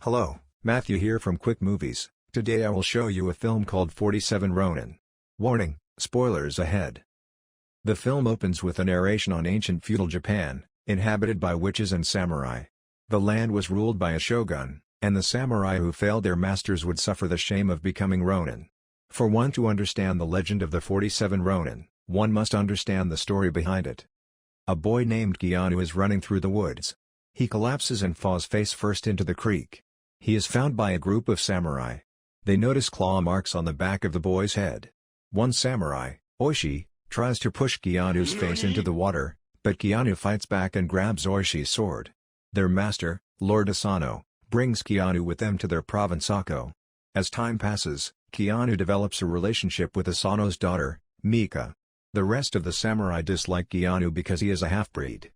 Hello, Matthew here from Quick Movies. Today I will show you a film called 47 Ronin. Warning, spoilers ahead. The film opens with a narration on ancient feudal Japan, inhabited by witches and samurai. The land was ruled by a shogun, and the samurai who failed their masters would suffer the shame of becoming Ronin. For one to understand the legend of the 47 Ronin, one must understand the story behind it. A boy named Keanu is running through the woods. He collapses and falls face first into the creek. He is found by a group of samurai. They notice claw marks on the back of the boy's head. One samurai, Oishi, tries to push Keanu's face into the water, but Keanu fights back and grabs Oishi's sword. Their master, Lord Asano, brings Keanu with them to their province Ako. As time passes, Keanu develops a relationship with Asano's daughter, Mika. The rest of the samurai dislike Keanu because he is a half-breed.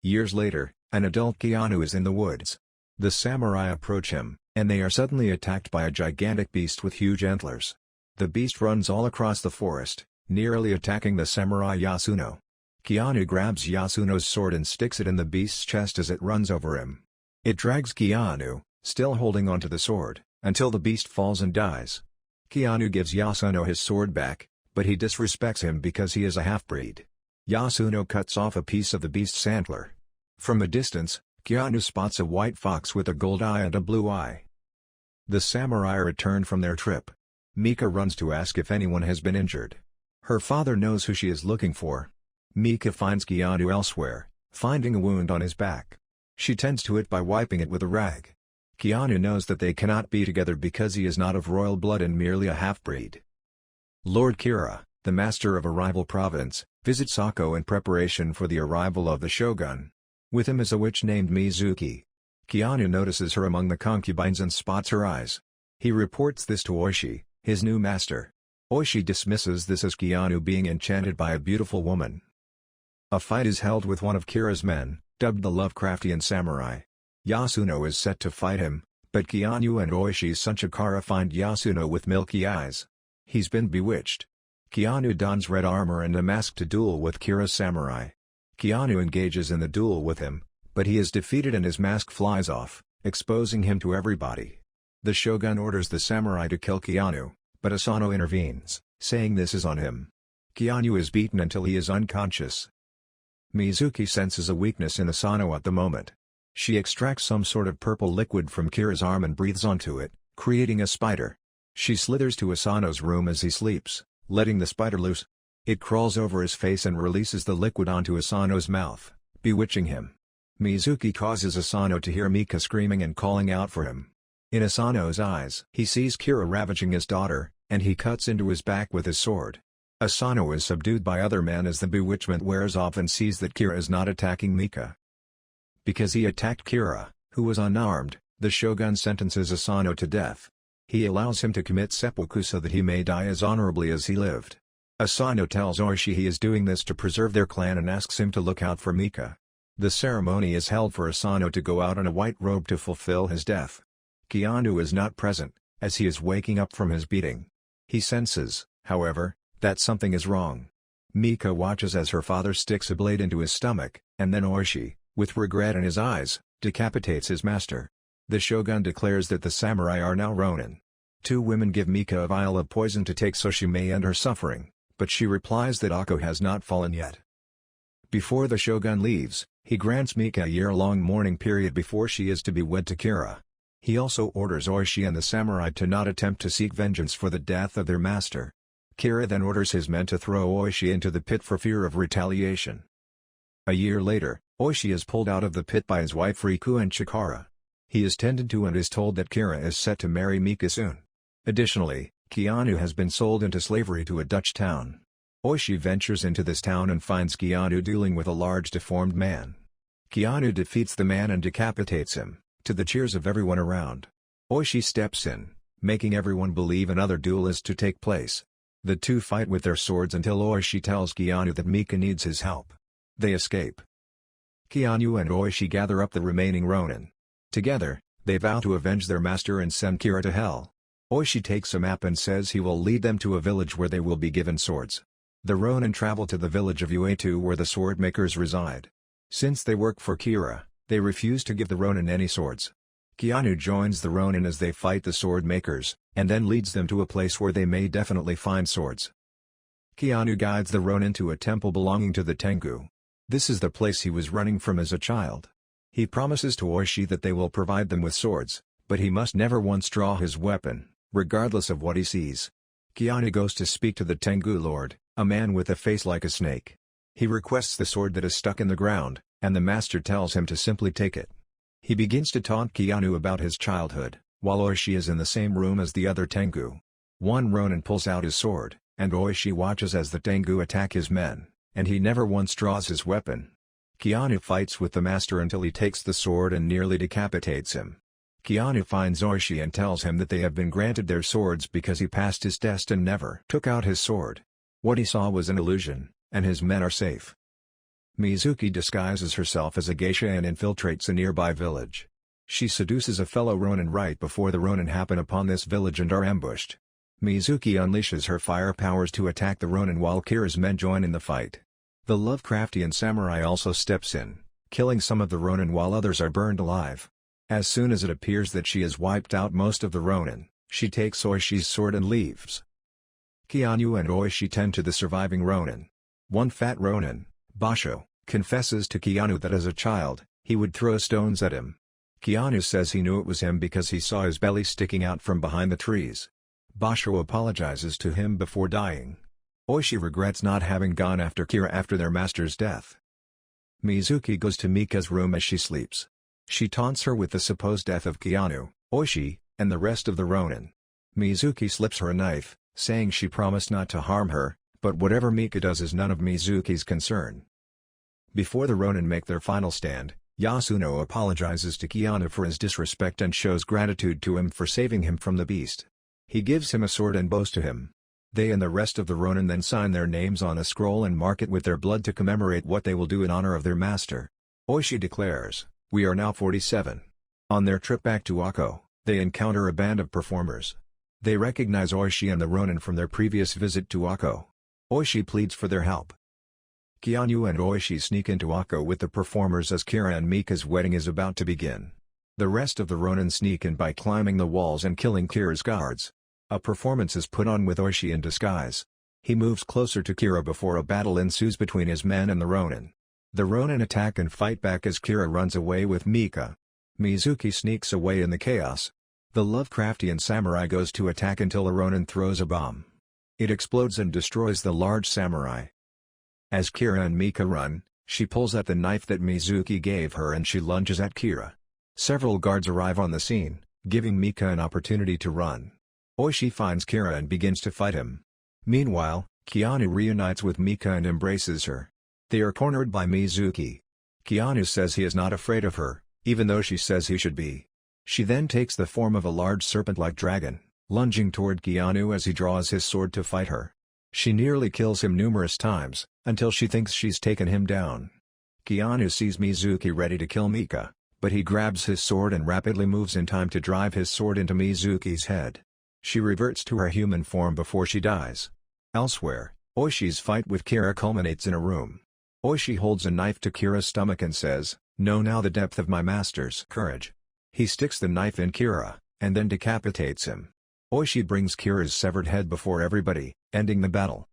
Years later, an adult Keanu is in the woods. The samurai approach him, and they are suddenly attacked by a gigantic beast with huge antlers. The beast runs all across the forest, nearly attacking the samurai Yasuno. Keanu grabs Yasuno's sword and sticks it in the beast's chest as it runs over him. It drags Keanu, still holding onto the sword, until the beast falls and dies. Keanu gives Yasuno his sword back, but he disrespects him because he is a half-breed. Yasuno cuts off a piece of the beast's antler. From a distance, Keanu spots a white fox with a gold eye and a blue eye. The samurai return from their trip. Mika runs to ask if anyone has been injured. Her father knows who she is looking for. Mika finds Keanu elsewhere, finding a wound on his back. She tends to it by wiping it with a rag. Keanu knows that they cannot be together because he is not of royal blood and merely a half-breed. Lord Kira, the master of a rival province, visits Ako in preparation for the arrival of the shogun. With him is a witch named Mizuki. Keanu notices her among the concubines and spots her eyes. He reports this to Oishi, his new master. Oishi dismisses this as Keanu being enchanted by a beautiful woman. A fight is held with one of Kira's men, dubbed the Lovecraftian Samurai. Yasuno is set to fight him, but Keanu and Oishi's son Chikara find Yasuno with milky eyes. He's been bewitched. Keanu dons red armor and a mask to duel with Kira's samurai. Keanu engages in the duel with him, but he is defeated and his mask flies off, exposing him to everybody. The shogun orders the samurai to kill Keanu, but Asano intervenes, saying this is on him. Keanu is beaten until he is unconscious. Mizuki senses a weakness in Asano at the moment. She extracts some sort of purple liquid from Kira's arm and breathes onto it, creating a spider. She slithers to Asano's room as he sleeps, letting the spider loose. It crawls over his face and releases the liquid onto Asano's mouth, bewitching him. Mizuki causes Asano to hear Mika screaming and calling out for him. In Asano's eyes, he sees Kira ravaging his daughter, and he cuts into his back with his sword. Asano is subdued by other men as the bewitchment wears off and sees that Kira is not attacking Mika. Because he attacked Kira, who was unarmed, the shogun sentences Asano to death. He allows him to commit seppuku so that he may die as honorably as he lived. Asano tells Oishi he is doing this to preserve their clan and asks him to look out for Mika. The ceremony is held for Asano to go out in a white robe to fulfill his death. Keanu is not present, as he is waking up from his beating. He senses, however, that something is wrong. Mika watches as her father sticks a blade into his stomach, and then Oishi, with regret in his eyes, decapitates his master. The shogun declares that the samurai are now Ronin. Two women give Mika a vial of poison to take so she may end her suffering, but she replies that Ako has not fallen yet. Before the shogun leaves, he grants Mika a year-long mourning period before she is to be wed to Kira. He also orders Oishi and the samurai to not attempt to seek vengeance for the death of their master. Kira then orders his men to throw Oishi into the pit for fear of retaliation. A year later, Oishi is pulled out of the pit by his wife Riku and Chikara. He is tended to and is told that Kira is set to marry Mika soon. Additionally, Keanu has been sold into slavery to a Dutch town. Oishi ventures into this town and finds Keanu dueling with a large deformed man. Keanu defeats the man and decapitates him, to the cheers of everyone around. Oishi steps in, making everyone believe another duel is to take place. The two fight with their swords until Oishi tells Keanu that Mika needs his help. They escape. Keanu and Oishi gather up the remaining Ronin. Together, they vow to avenge their master and send Kira to hell. Oishi takes a map and says he will lead them to a village where they will be given swords. The Ronin travel to the village of Uetu where the sword makers reside. Since they work for Kira, they refuse to give the Ronin any swords. Keanu joins the Ronin as they fight the sword makers, and then leads them to a place where they may definitely find swords. Keanu guides the Ronin to a temple belonging to the Tengu. This is the place he was running from as a child. He promises to Oishi that they will provide them with swords, but he must never once draw his weapon, regardless of what he sees. Keanu goes to speak to the Tengu Lord, a man with a face like a snake. He requests the sword that is stuck in the ground, and the master tells him to simply take it. He begins to taunt Keanu about his childhood, while Oishi is in the same room as the other Tengu. One Ronin pulls out his sword, and Oishi watches as the Tengu attack his men, and he never once draws his weapon. Keanu fights with the master until he takes the sword and nearly decapitates him. Keanu finds Oishi and tells him that they have been granted their swords because he passed his test and never took out his sword. What he saw was an illusion, and his men are safe. Mizuki disguises herself as a geisha and infiltrates a nearby village. She seduces a fellow Ronin right before the Ronin happen upon this village and are ambushed. Mizuki unleashes her fire powers to attack the Ronin while Kira's men join in the fight. The Lovecraftian samurai also steps in, killing some of the Ronin while others are burned alive. As soon as it appears that she has wiped out most of the Ronin, she takes Oishi's sword and leaves. Keanu and Oishi tend to the surviving Ronin. One fat Ronin, Basho, confesses to Keanu that as a child, he would throw stones at him. Keanu says he knew it was him because he saw his belly sticking out from behind the trees. Basho apologizes to him before dying. Oishi regrets not having gone after Kira after their master's death. Mizuki goes to Mika's room as she sleeps. She taunts her with the supposed death of Keanu, Oishi, and the rest of the Ronin. Mizuki slips her a knife, saying she promised not to harm her, but whatever Mika does is none of Mizuki's concern. Before the Ronin make their final stand, Yasuno apologizes to Keanu for his disrespect and shows gratitude to him for saving him from the beast. He gives him a sword and bows to him. They and the rest of the Ronin then sign their names on a scroll and mark it with their blood to commemorate what they will do in honor of their master. Oishi declares, "We are now 47. On their trip back to Akko, they encounter a band of performers. They recognize Oishi and the Ronin from their previous visit to Akko. Oishi pleads for their help. Keanu and Oishi sneak into Akko with the performers as Kira and Mika's wedding is about to begin. The rest of the Ronin sneak in by climbing the walls and killing Kira's guards. A performance is put on with Oishi in disguise. He moves closer to Kira before a battle ensues between his men and the Ronin. The Ronin attack and fight back as Kira runs away with Mika. Mizuki sneaks away in the chaos. The Lovecraftian samurai goes to attack until the Ronin throws a bomb. It explodes and destroys the large samurai. As Kira and Mika run, she pulls out the knife that Mizuki gave her and she lunges at Kira. Several guards arrive on the scene, giving Mika an opportunity to run. Oishi finds Kira and begins to fight him. Meanwhile, Keanu reunites with Mika and embraces her. They are cornered by Mizuki. Keanu says he is not afraid of her, even though she says he should be. She then takes the form of a large serpent-like dragon, lunging toward Keanu as he draws his sword to fight her. She nearly kills him numerous times, until she thinks she's taken him down. Keanu sees Mizuki ready to kill Mika, but he grabs his sword and rapidly moves in time to drive his sword into Mizuki's head. She reverts to her human form before she dies. Elsewhere, Oishi's fight with Kira culminates in a room. Oishi holds a knife to Kira's stomach and says, "Know now the depth of my master's courage." He sticks the knife in Kira, and then decapitates him. Oishi brings Kira's severed head before everybody, ending the battle.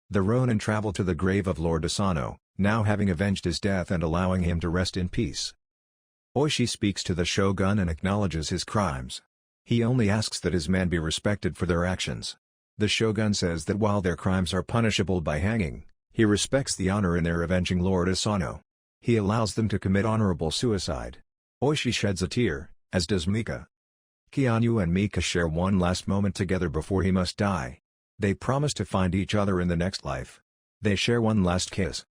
The Ronin travel to the grave of Lord Asano, now having avenged his death and allowing him to rest in peace. Oishi speaks to the shogun and acknowledges his crimes. He only asks that his men be respected for their actions. The shogun says that while their crimes are punishable by hanging, he respects the honor in their avenging Lord Asano. He allows them to commit honorable suicide. Oishi sheds a tear, as does Mika. Keanu and Mika share one last moment together before he must die. They promise to find each other in the next life. They share one last kiss.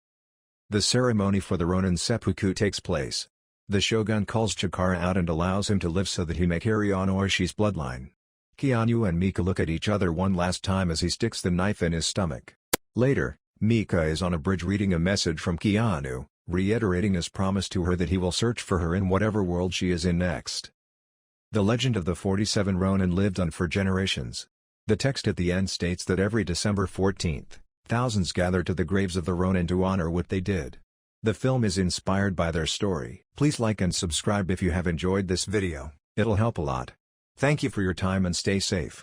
The ceremony for the Ronin seppuku takes place. The shogun calls Chikara out and allows him to live so that he may carry on Oishi's bloodline. Keanu and Mika look at each other one last time as he sticks the knife in his stomach. Later, Mika is on a bridge reading a message from Keanu, reiterating his promise to her that he will search for her in whatever world she is in next. The legend of the 47 Ronin lived on for generations. The text at the end states that every December 14th, thousands gather to the graves of the Ronin to honor what they did. The film is inspired by their story. Please like and subscribe if you have enjoyed this video. It'll help a lot. Thank you for your time and stay safe.